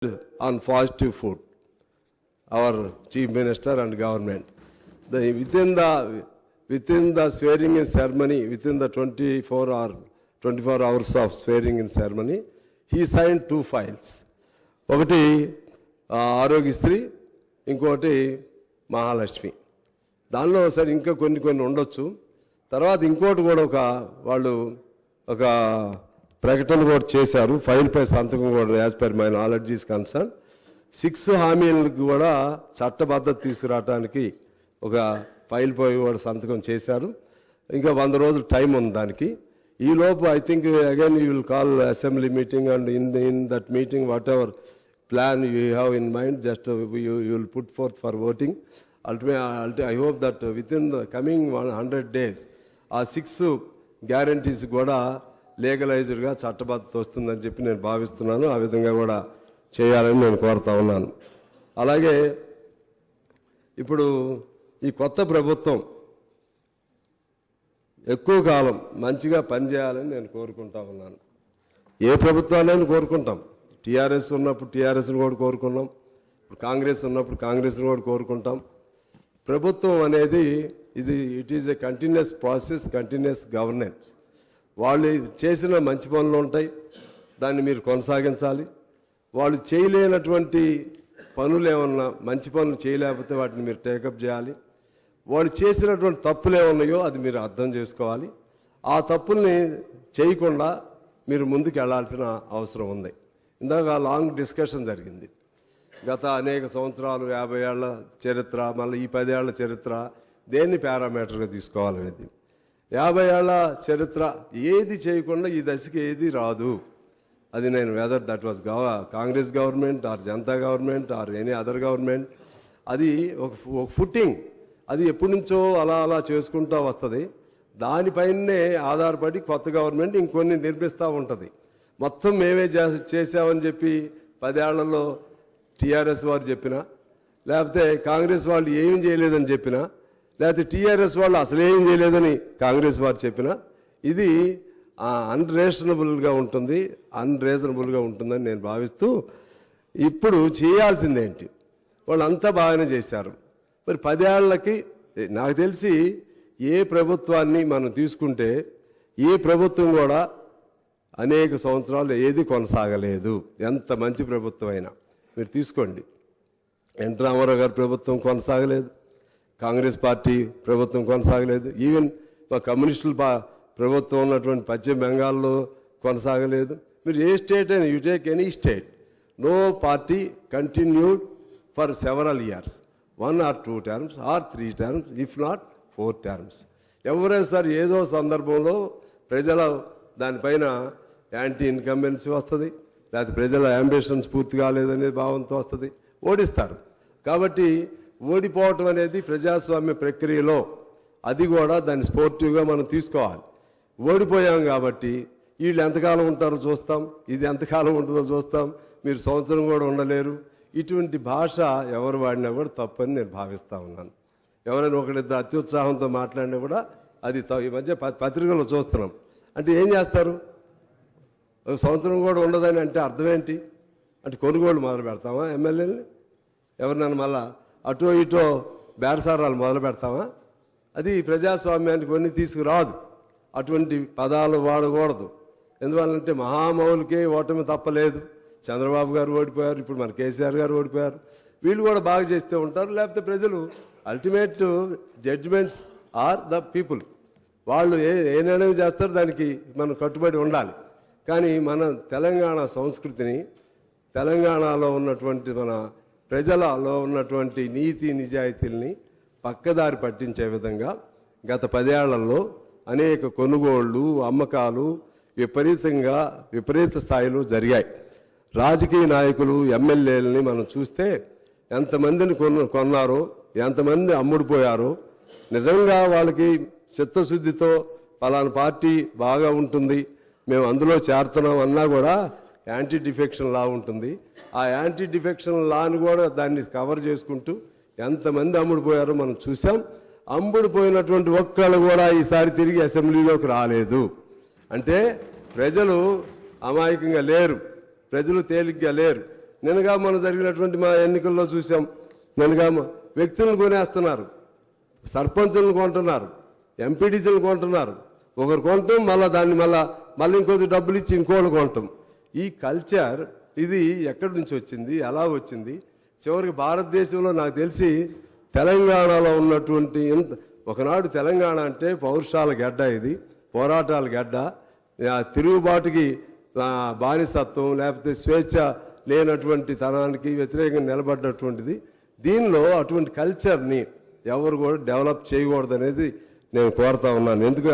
on positive food, our Chief Minister and government. Within the swearing-in ceremony, within the 24 hours of swearing-in ceremony, he signed 2 files. ఒకటి ఆరోగ్యశ్రీ, ఇంకోటి మహాలక్ష్మి. దానిలో సరే ఇంకా కొన్ని ఉండొచ్చు. తర్వాత ఇంకోటి కూడా వాళ్ళు ఒక ప్రకటన కూడా చేశారు. ఫైల్పై సంతకం కూడా as per my knowledge is concern 6 హామీలకు కూడా చట్టబద్ధత తీసుకురావడానికి ఒక ఫైల్ పై కూడా సంతకం చేశారు. ఇంకా 100 రోజులు టైం ఉంది దానికి. ఈ లోపు I think again you will call assembly meeting and in that meeting what ever plan you have in mind just you will put forth for voting. I hope that within the coming 100 days ఆ 6 guarantees కూడా లీగలైజ్డ్గా చట్టబద్ధత వస్తుందని చెప్పి నేను భావిస్తున్నాను. ఆ విధంగా కూడా చేయాలని నేను కోరుతా ఉన్నాను. అలాగే ఇప్పుడు ఈ కొత్త ప్రభుత్వం ఎక్కువ కాలం మంచిగా పనిచేయాలని నేను కోరుకుంటా ఉన్నాను. ఏ ప్రభుత్వాన్ని కోరుకుంటాం. టీఆర్ఎస్ ఉన్నప్పుడు టీఆర్ఎస్ని కూడా కోరుకున్నాం, ఇప్పుడు కాంగ్రెస్ ఉన్నప్పుడు కాంగ్రెస్ని కూడా కోరుకుంటాం. ప్రభుత్వం అనేది it is a continuous process, continuous governance. వాళ్ళు చేసిన మంచి పనులు ఉంటాయి, దాన్ని మీరు కొనసాగించాలి. వాళ్ళు చేయలేనటువంటి పనులు ఏమన్నా, మంచి పనులు చేయలేకపోతే వాటిని మీరు టేకప్ చేయాలి. వాళ్ళు చేసినటువంటి తప్పులు ఏమన్నాయో అది మీరు అర్థం చేసుకోవాలి. ఆ తప్పుల్ని చేయకుండా మీరు ముందుకు వెళ్లాల్సిన అవసరం ఉంది. ఇందాక లాంగ్ డిస్కషన్ జరిగింది. గత అనేక సంవత్సరాలు, 50 ఏళ్ల చరిత్ర, మళ్ళీ ఈ 10 ఏళ్ల చరిత్ర దేన్ని పారామీటర్గా తీసుకోవాలనేది. 50 ఏళ్ల చరిత్ర ఏది చేయకుండా ఈ దశకి ఏది రాదు. అది నేను weather that was Congress government are Janata government or any other government, అది ఒక ఫుట్టింగ్, అది ఎప్పటి నుంచో అలా చేసుకుంటూ వస్తుంది. దానిపైనే ఆధారపడి కొత్త గవర్నమెంట్ ఇంకొన్ని నిర్మిస్తూ ఉంటుంది. మొత్తం మేమే చేసామని చెప్పి 10 ఏళ్లలో టీఆర్ఎస్ వారు చెప్పినా, లేకపోతే కాంగ్రెస్ వాళ్ళు ఏం చేయలేదని చెప్పినా, లేకపోతే టీఆర్ఎస్ వాళ్ళు అసలు ఏం చేయలేదని కాంగ్రెస్ వారు చెప్పినా, ఇది అన్రీజనబుల్గా ఉంటుందని నేను భావిస్తూ, ఇప్పుడు చేయాల్సిందేంటి, వాళ్ళంతా బాగానే చేశారు. మరి 10 ఏళ్లకి నాకు తెలిసి ఏ ప్రభుత్వాన్ని మనం తీసుకుంటే ఏ ప్రభుత్వం కూడా అనేక సంవత్సరాలు ఏది కొనసాగలేదు. ఎంత మంచి ప్రభుత్వం అయినా మీరు తీసుకోండి. ఎన్టీ రామారావు గారి ప్రభుత్వం కొనసాగలేదు, కాంగ్రెస్ పార్టీ ప్రభుత్వం కొనసాగలేదు, ఈవెన్ మా కమ్యూనిస్టుల ప్రభుత్వం ఉన్నటువంటి పశ్చిమ బెంగాల్లో కొనసాగలేదు. మీరు ఏ స్టేట్ అయినా, you take any state, no party continued for several years, 1 or 2 terms or 3 terms, if not 4 terms. ఎవరైనా సరే ఏదో సందర్భంలో ప్రజల దానిపైన యాంటీ ఇన్కంబెన్సీ వస్తుంది, లేకపోతే ప్రజల అంబిషన్స్ పూర్తి కాలేదనే భావంతో వస్తుంది, ఓడిస్తారు. కాబట్టి ఓడిపోవటం అనేది ప్రజాస్వామ్య ప్రక్రియలో అది కూడా దాన్ని స్పోర్టివ్గా మనం తీసుకోవాలి. ఓడిపోయాం కాబట్టి వీళ్ళు ఎంతకాలం ఉంటారో చూస్తాం, ఇది ఎంతకాలం ఉంటుందో చూస్తాం, మీరు సంవత్సరం కూడా ఉండలేరు. ఇటువంటి భాష ఎవరు వాడినా కూడా తప్పని నేను భావిస్తూ ఉన్నాను. ఎవరైనా ఒకరిద్దరు అత్యుత్సాహంతో మాట్లాడినా కూడా అది ఈ మధ్య పత్రికల్లో చూస్తున్నాం. అంటే ఏం చేస్తారు, ఒక సంవత్సరం కూడా ఉండదని అంటే అర్థం ఏంటి? అంటే కొనుగోలు మొదలు పెడతామా ఎమ్మెల్యేని? ఎవరినైనా మళ్ళా అటో ఇటో బేరసారాలు మొదలు పెడతామా? అది ప్రజాస్వామ్యానికి కొన్ని తీసుకురాదు. అటువంటి పదాలు వాడకూడదు. ఎందువల్లంటే మహామౌలికే ఓటమి తప్పలేదు. చంద్రబాబు గారు ఓడిపోయారు, ఇప్పుడు మన కేసీఆర్ గారు ఓడిపోయారు. వీళ్ళు కూడా బాగా చేస్తూ ఉంటారు. లేకపోతే ప్రజలు ultimate judgements are the people. వాళ్ళు ఏ నిర్ణయం చేస్తారో దానికి మనం కట్టుబడి ఉండాలి. కానీ మన తెలంగాణ సంస్కృతిని, తెలంగాణలో ఉన్నటువంటి మన ప్రజలలో ఉన్నటువంటి నీతి నిజాయితీల్ని పక్కదారి పట్టించే విధంగా గత 10 ఏళ్లలో అనేక కొనుగోళ్లు, అమ్మకాలు విపరీత స్థాయిలో జరిగాయి. రాజకీయ నాయకులు, ఎమ్మెల్యేలని మనం చూస్తే ఎంతమందిని కొన్నారో, ఎంతమంది అమ్ముడుపోయారో. నిజంగా వాళ్ళకి చిత్తశుద్ధితో పలానా పార్టీ బాగా ఉంటుంది, మేము అందులో చేరుతున్నాం అన్నా కూడా యాంటీ డిఫెక్షన్ లా ఉంటుంది. ఆ యాంటీ డిఫెక్షన్ లాని కూడా దాన్ని కవర్ చేసుకుంటూ ఎంతమంది అమ్ముడుపోయారో మనం చూసాం. అమ్ముడుపోయినటువంటి ఒక్కళ్ళు కూడా ఈసారి తిరిగి అసెంబ్లీలోకి రాలేదు. అంటే ప్రజలు అమాయకంగా లేరు, ప్రజలు తేలిగ్గా లేరు. నిన్నగా మనం జరిగినటువంటి మా ఎన్నికల్లో చూసాం. నిన్నగా వ్యక్తులను కొనేస్తున్నారు, సర్పంచులను కొంటున్నారు, ఎంపీటీసీలను కొంటున్నారు. ఒకరు కొంటాం, దాన్ని మళ్ళీ ఇంకొద్ది డబ్బులు ఇచ్చి ఇంకోళ్ళు కొంటాం. ఈ కల్చర్ ఇది ఎక్కడి నుంచి వచ్చింది, ఎలా వచ్చింది? చివరికి భారతదేశంలో నాకు తెలిసి తెలంగాణలో ఉన్నటువంటి ఒకనాడు తెలంగాణ అంటే పౌరుషాల గడ్డ, ఇది పోరాటాల గడ్డ, తిరుగుబాటుకి బానిసత్వం లేకపోతే స్వేచ్ఛ లేనటువంటి తనానికి వ్యతిరేకంగా నిలబడ్డటువంటిది. దీనిలో అటువంటి కల్చర్ని ఎవరు కూడా డెవలప్ చేయకూడదు అనేది నేను కోరుతా ఉన్నాను. ఎందుకు